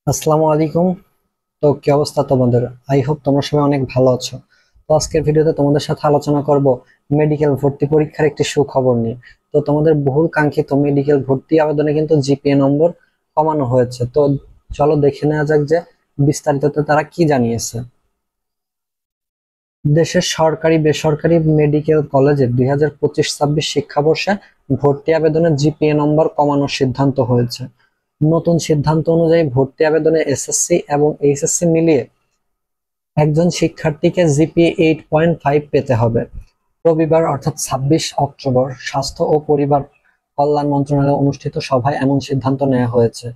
আসসালামু আলাইকুম। তো কি অবস্থা তোমাদের? আই হোপ তোমরা সবাই অনেক ভালো আছো। তো আজকের ভিডিওতে তোমাদের সাথে আলোচনা করব মেডিকেল ভর্তি পরীক্ষার একটি সুখবর নিয়ে। তো তোমাদের বহুল কাঙ্ক্ষিত মেডিকেল ভর্তি আবেদনে কিন্তু জিপিএ নম্বর কমানো হয়েছে। তো চলো দেখে নেওয়া যাক যে বিস্তারিততে তারা কি জানিয়েছে। দেশের সরকারি বেসরকারি মেডিকেল কলেজে 2025-26 শিক্ষাবর্ষে ভর্তি আবেদনে জিপিএ নম্বর কমানোর সিদ্ধান্ত হয়েছে। নতুন সিদ্ধান্ত অনুযায়ী ভর্তি আবেদনে এসএসসি এবং এইচএসসি মিলিয়ে একজন শিক্ষার্থীকে জিপিএ 8.5 পেতে হবে। রবিবার অর্থাৎ 26 অক্টোবর স্বাস্থ্য ও পরিবার কল্যাণ মন্ত্রণালয়ে অনুষ্ঠিত সভায় এমন সিদ্ধান্ত নেওয়া হয়েছে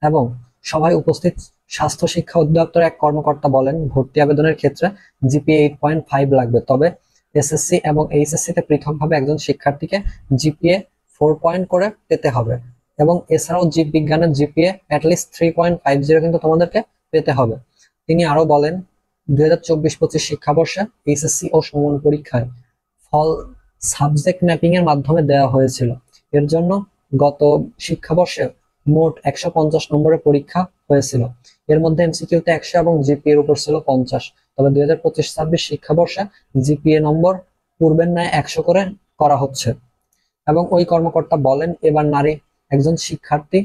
এবং সভায় উপস্থিত স্বাস্থ্য শিক্ষা অধিদপ্তরের এক কর্মকর্তা বলেন, ভর্তি আবেদনের ক্ষেত্রে জিপিএ 8.5 লাগবে, তবে এসএসসি এবং এইচএসসি তে পৃথকভাবে একজন শিক্ষার্থীকে জিপিএ 4 করে পেতে হবে এবং এছাড়াও জীববিজ্ঞানের জিপিএ অ্যাটলিস্ট 3.50 কিন্তু তোমাদেরকে পেতে হবে। তিনি আরো বলেন, 2024-25 শিক্ষাবর্ষে এইচএসসি ও সমান পরীক্ষায় ফল সাবজেক্ট ম্যাপিং এর মাধ্যমে দেওয়া হয়েছিল। এর জন্য গত শিক্ষাবর্ষে মোট 150 নম্বরের পরীক্ষা হয়েছিল। এর মধ্যে এমসিকিউতে 100 এবং জিপিএ এর উপর ছিল 50। তবে 2025-26 শিক্ষাবর্ষে জিপিএ নম্বর পূর্বের ন্যায় 100 করে করা হচ্ছে। এবং ওই কর্মকর্তা বলেন, এবার নারী একজন শিক্ষার্থী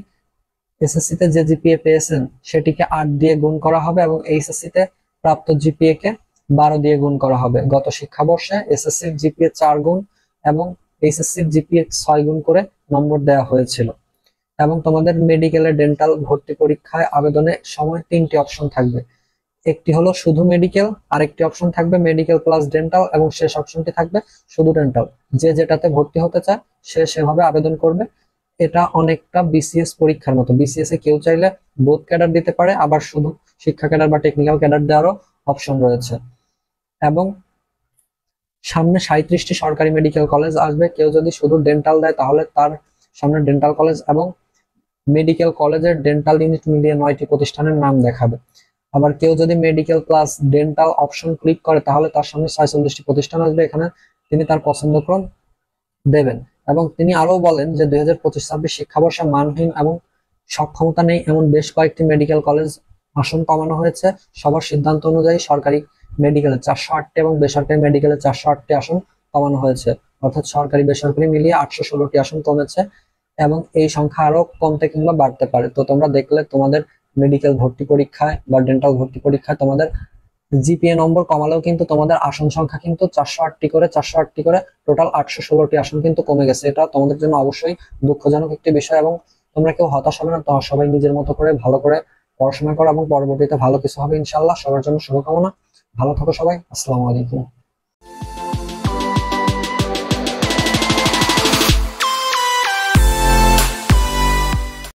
এসএসসি তে যে জিপিএ পেয়েছেন সেটিকে 8 দিয়ে গুণ করা হবে এবং এইচএসসি তে প্রাপ্ত জিপিএ কে 12 দিয়ে গুণ করা হবে। গত শিক্ষাবর্ষে এসএসসির জিপিএ 4 গুণ এবং এইচএসসির জিপিএ 6 গুণ করে নম্বর দেওয়া হয়েছিল। এবং তোমাদের মেডিকেলের ডেন্টাল ভর্তি পরীক্ষায় আবেদনে সময় 3টি অপশন থাকবে। একটি হলো শুধু মেডিকেল, আরেকটি অপশন থাকবে মেডিকেল প্লাস ডেন্টাল এবং শেষ অপশনটি থাকবে শুধু ডেন্টাল। যে যেটাতে ভর্তি হতে চায় সে সেভাবে আবেদন করবে। এটা অনেকটা বিসিএস পরীক্ষার মতো। বিসিএস এ কেউ চাইলে বোথ ক্যাডার দিতে পারে, আবার শুধু শিক্ষা ক্যাডার বা টেকনিক্যাল ক্যাডার দেওয়ারও অপশন রয়েছে। এবং সামনে 37টি সরকারি মেডিকেল কলেজ আসবে। কেউ যদি শুধু ডেন্টাল দেয় তাহলে তার সামনে ডেন্টাল কলেজ এবং মেডিকেল কলেজের ডেন্টাল ইউনিট মিলিয়ে 9টি প্রতিষ্ঠানের নাম দেখাবে। আবার কেউ যদি medical plus dental option click করে তাহলে তার সামনে 46টি প্রতিষ্ঠান আসবে। এখানে তিনি তার পছন্দক্রম দেবেন। এবং তিনি আরো বলেন যে 2025-26 শিক্ষাবর্ষে মানহীন এবং সক্ষমতা নেই এমন বেশ কয়েকটি মেডিকেল কলেজ আসন কমানো হয়েছে। সবার সিদ্ধান্ত অনুযায়ী সরকারি মেডিকেলে 408টি এবং বেসরকারি মেডিকেলে 408টি আসন কমানো হয়েছে। অর্থাৎ সরকারি বেসরকারি মিলিয়ে 816টি আসন কমেছে এবং এই সংখ্যা আরো কমতে কিংবা বাড়তে পারে। তো তোমরা দেখলে তোমাদের মেডিকেল ভর্তি পরীক্ষায় বা ডেন্টাল ভর্তি পরীক্ষায় তোমাদের জিপিএ নম্বর কমালেও কিন্তু তোমাদের আসন সংখ্যা কিন্তু 408টি করে টোটাল 816টি আসন কিন্তু কমে গেছে। এটা তোমাদের জন্য অবশ্যই দুঃখজনক একটি বিষয় এবং তোমরা কেউ হতাশ হবে না। তো সবাই নিজের মতো করে ভালো করে পড়াশোনা করো এবং পরবর্তীতে ভালো কিছু হবে ইনশাল্লাহ। সবার জন্য শুভকামনা। ভালো থাকো সবাই। আসসালামু আলাইকুম।